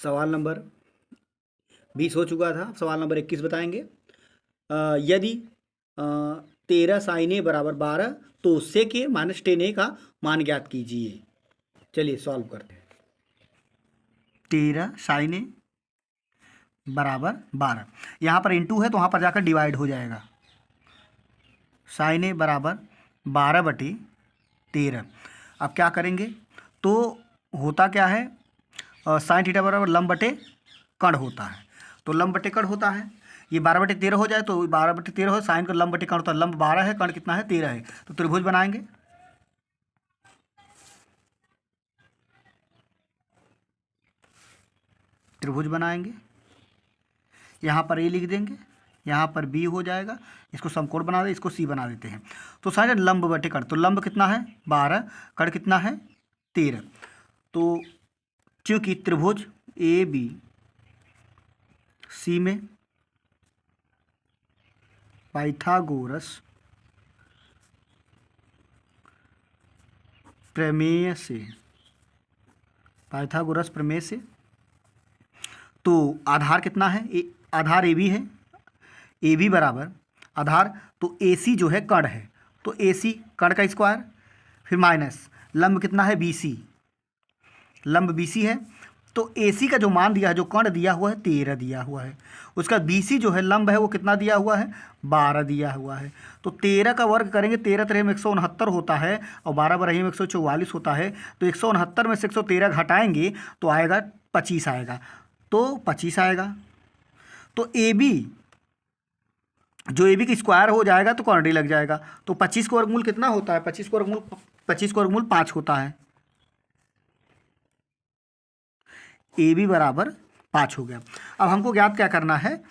सवाल नंबर 20 हो चुका था, सवाल नंबर 21 बताएंगे। यदि 13 साइन ए बराबर 12 तो सेक ए माइनस टेन ए का मान ज्ञात कीजिए। चलिए सॉल्व करते हैं। 13 साइन ए बराबर 12, यहाँ पर इंटू है तो वहाँ पर जाकर डिवाइड हो जाएगा। साइन ए बराबर 12/13। अब क्या करेंगे, तो होता क्या है, साइन थीटा बराबर लंब बटे कण होता है, तो लंब बटे कण होता है। ये 12/13 हो जाए तो 12/13 हो, साइन का लंब बटे कण होता है। लंब 12 है, कण कितना है 13 है, तो त्रिभुज बनाएंगे। त्रिभुज बनाएंगे, यहाँ पर ए लिख देंगे, यहाँ पर बी हो जाएगा, इसको समकोण बना दे, इसको सी बना देते हैं। तो साइन लंब बटे कण, तो लंब कितना है 12, कण कितना है 13। तो चूंकि त्रिभुज ए बी सी में पाइथागोरस प्रमेय से तो आधार कितना है, आधार ए बी है। ए बी बराबर आधार, तो ए सी जो है कण है, तो ए सी कण का स्क्वायर, फिर माइनस लंब कितना है बी सी, लंब बी सी है। तो ए सी का जो मान दिया है, जो कण दिया हुआ है 13 दिया हुआ है, उसका बी सी जो है लंब है वो कितना दिया हुआ है 12 दिया हुआ है। तो 13 का वर्ग करेंगे, 13 3 में 169 होता है और 12 12 में 144 होता है। तो 169 में से 113 घटाएंगे तो आएगा 25 आएगा, तो 25 आएगा। तो ए बी जो ए बी का स्क्वायर हो जाएगा तो क्वाड्रेटिक लग जाएगा। तो 25 का वर्गमूल कितना होता है, 25 का वर्गमूल 5 होता है। ए बी बराबर 5 हो गया। अब हमको ज्ञात क्या करना है,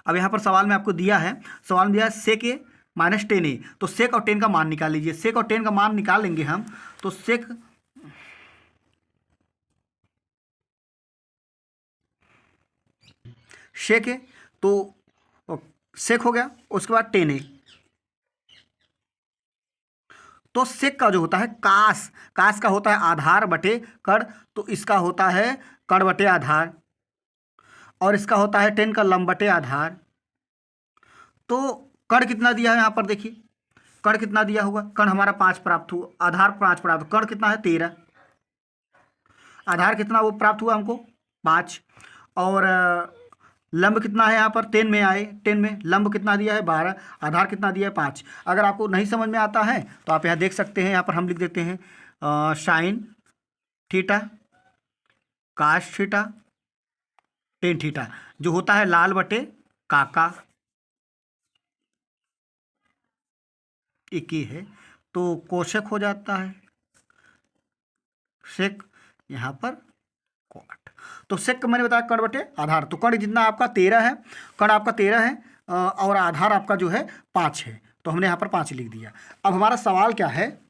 अब यहाँ पर सवाल में आपको दिया है, सवाल में दिया है सेक ए माइनस टेन ए, तो सेक और टेन का मान निकाल लीजिए। सेक और टेन का मान निकाल लेंगे हम, तो सेक शेक है, तो सेक हो गया, उसके बाद टेन ए। तो सेक का जो होता है कास, कास का होता है आधार बटे कण, तो इसका होता है कण बटे आधार, और इसका होता है टेन का लंब बटे आधार। तो कण कितना दिया है यहाँ पर देखिए, कण कितना दिया हुआ, कण हमारा 5 प्राप्त हुआ, आधार 5 प्राप्त हुआ, कण कितना है 13, आधार कितना वो प्राप्त हुआ हमको 5, और लंब कितना है यहाँ पर 10 में आए, 10 में लंब कितना दिया है 12, आधार कितना दिया है 5। अगर आपको नहीं समझ में आता है तो आप यहाँ देख सकते हैं, यहाँ पर हम लिख देते हैं साइन थीटा काश थीटा टेन थीटा, जो होता है लाल बटे काका, एक ही है, तो कोशक हो जाता है सेक, यहाँ पर क्वाट। तो सेक मैंने बताया कण बटे आधार, तो कण जितना आपका 13 है, कण आपका 13 है और आधार आपका जो है 5 है, तो हमने यहाँ पर 5 लिख दिया। अब हमारा सवाल क्या है,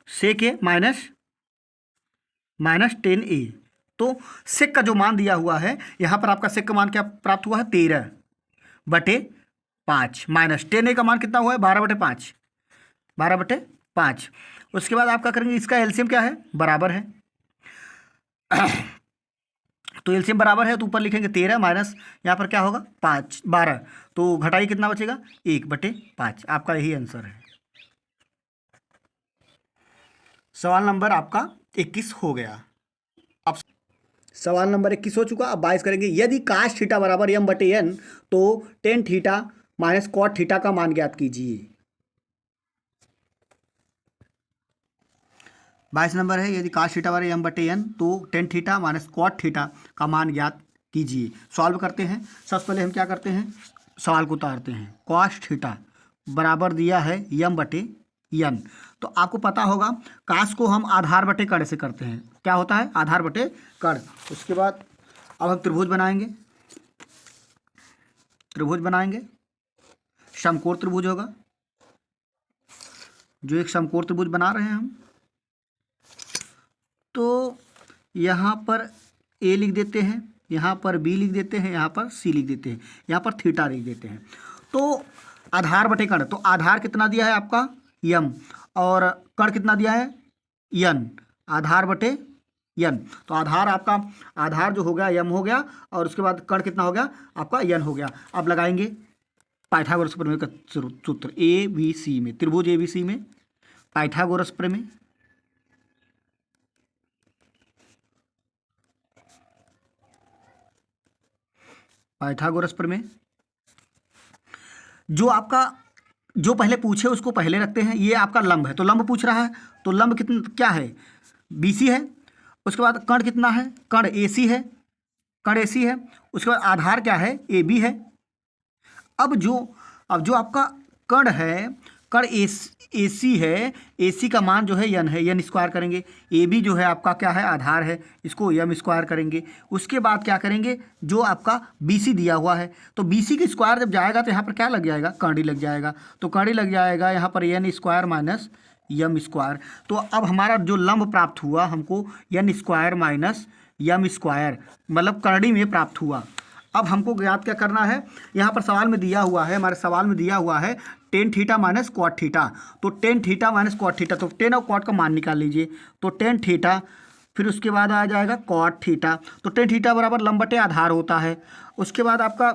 सेक ए माइनस 10 ए। तो सेक का जो मान दिया हुआ है, यहाँ पर आपका सेक का मान क्या प्राप्त हुआ है 13/5, माइनस 10 ए का मान कितना हुआ है 12/5, 12/5। उसके बाद आप क्या करेंगे, इसका एलसीएम क्या है बराबर है तो एलसीएम बराबर है, तो ऊपर लिखेंगे 13 माइनस यहाँ पर क्या होगा 5 12, तो घटाई कितना बचेगा 1/5। आपका यही आंसर है। सवाल नंबर आपका 21 हो गया। अब सवाल नंबर 21 हो चुका। अब 22 करेंगे, यदि काश थीटा बराबर m/n तो tan theta minus cot theta का मान ज्ञात कीजिए। 22 नंबर है, यदि काश थीटा बराबर m/n तो tan theta minus cot theta का मान ज्ञात कीजिए। सॉल्व करते हैं। सबसे पहले हम क्या करते हैं, सवाल को उतारते हैं। कॉस थीटा बराबर दिया है m/n, तो आपको पता होगा काश को हम आधार बटे कण से करते हैं, क्या होता है आधार बटे कण। उसके बाद अब हम त्रिभुज बनाएंगे, समकोण त्रिभुज होगा, जो एक समकोण त्रिभुज बना रहे हैं हम। तो यहाँ पर ए लिख देते हैं, यहाँ पर बी लिख देते हैं, यहाँ पर सी लिख देते हैं, यहाँ पर थीटा लिख देते हैं। तो आधार बटे कण, तो आधार कितना दिया है आपका m, और कण कितना दिया है यन, आधार बटे यन। तो आधार आपका, आधार जो हो गया यम हो गया, और उसके बाद कण कितना हो गया आपका यन हो गया। अब लगाएंगे पाइथागोरस प्रमेय का सूत्र ए बी सी में, त्रिभुज ए बी सी में पाइथागोरस प्रमेय, पाइथागोरस प्रमेय। जो आपका, जो पहले पूछे उसको पहले रखते हैं। ये आपका लंब है, तो लंब पूछ रहा है, तो लंब कितना क्या है, BC है। उसके बाद कण कितना है, कण AC है, कण AC है। उसके बाद आधार क्या है, AB है। अब जो आपका कण है, कण AC है, AC का मान जो है यन है, यन स्क्वायर करेंगे। AB जो है आपका क्या है, आधार है, इसको यम स्क्वायर करेंगे। उसके बाद क्या करेंगे, जो आपका BC दिया हुआ है, तो BC का स्क्वायर जब जाएगा तो यहाँ पर क्या लग जाएगा, कण ही लग जाएगा। तो कण ही लग जाएगा यहाँ पर यन स्क्वायर माइनस यम स्क्वायर। तो अब हमारा जो लंब प्राप्त हुआ हमको यन स्क्वायर माइनस यम स्क्वायर, मतलब करड़ी में प्राप्त हुआ। अब हमको ज्ञात क्या करना है, यहाँ पर सवाल में दिया हुआ है, हमारे सवाल में दिया हुआ है टेन थीटा माइनस क्वाट थीटा। तो टेन थीटा माइनस क्वाट थीटा, तो टेन और क्वाट का मान निकाल लीजिए। तो टेन थीटा, फिर उसके बाद आ जाएगा क्वाट थीटा। तो टेन थीटा बराबर लंब बटे आधार होता है। उसके बाद आपका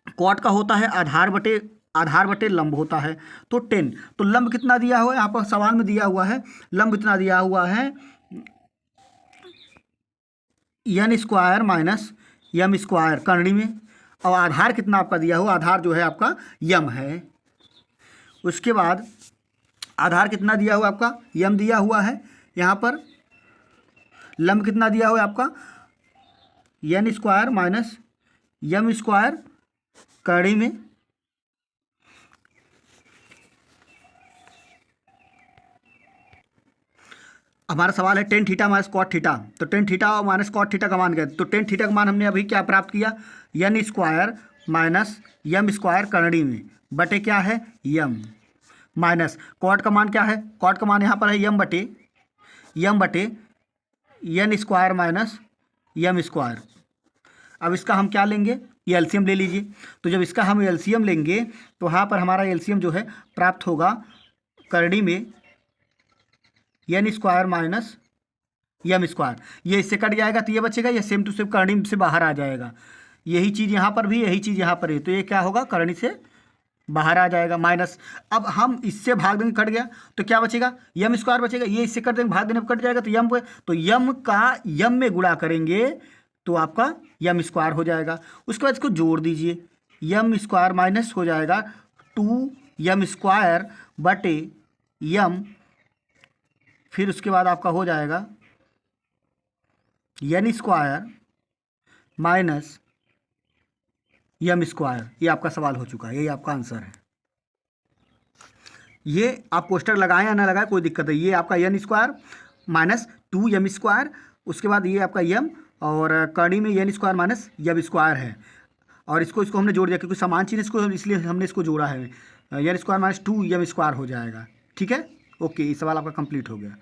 क्वाट का होता है आधार बटे लंब होता है। तो 10, तो लंब कितना दिया हुआ है, यहाँ पर सवाल में दिया हुआ है लंब इतना दिया हुआ है यन स्क्वायर माइनस यम स्क्वायर करणी में। और आधार कितना आपका दिया हुआ, आधार जो है आपका यम है। उसके बाद आधार कितना दिया हुआ आपका, यम दिया हुआ है। यहाँ पर लंब कितना दिया हुआ है आपका, N square minus M square करणी में। हमारा सवाल है tan theta minus cot theta. तो टेन थीटा और माइनस कॉट थीटा का मान क्या है, तो टेन थीटा का मान हमने अभी क्या प्राप्त किया, यन स्क्वायर माइनस यम स्क्वायर करणी में बटे क्या है यम, माइनस कॉट का मान क्या है, कॉट का मान यहाँ पर है यम बटे यन स्क्वायर माइनस यम स्क्वायर। अब इसका हम क्या लेंगे, एलसीएम ले लीजिए। तो जब इसका हम एलसीएम लेंगे तो यहाँ पर हमारा एलसीएम जो है प्राप्त होगा करणी में यन स्क्वायर माइनस यम स्क्वायर। ये इससे कट जाएगा तो ये बचेगा, ये सेम टू सेम करणी से बाहर आ जाएगा। यही चीज़ यहाँ पर भी, यही चीज़ यहाँ पर है, तो ये क्या होगा, करणी से बाहर आ जाएगा माइनस। अब हम इससे भाग देंगे, कट गया तो क्या बचेगा, यम स्क्वायर बचेगा। ये इससे कट देंगे, भाग देने पर कट जाएगा तो यम, तो यम का यम में गुणा करेंगे तो आपका यम स्क्वायर हो जाएगा। उसके बाद इसको जोड़ दीजिए, यम स्क्वायर माइनस हो जाएगा 2 यम स्क्वायर बटे यम, फिर उसके बाद आपका हो जाएगा यन स्क्वायर माइनस यम स्क्वायर। ये आपका सवाल हो चुका है, यही आपका आंसर है। ये आप पोस्टर लगाएं या ना लगाएं कोई दिक्कत नहीं। ये आपका यन स्क्वायर माइनस 2 यम स्क्वायर, उसके बाद ये आपका यम, और करणी में यन स्क्वायर माइनस यम स्क्वायर है। और इसको हमने जोड़ दिया क्योंकि समान चीज़ इसको, इसलिए हमने इसको जोड़ा है। यन स्क्वायर माइनस 2 यम स्क्वायर हो जाएगा। ठीक है, ओके, ये सवाल आपका कंप्लीट हो गया।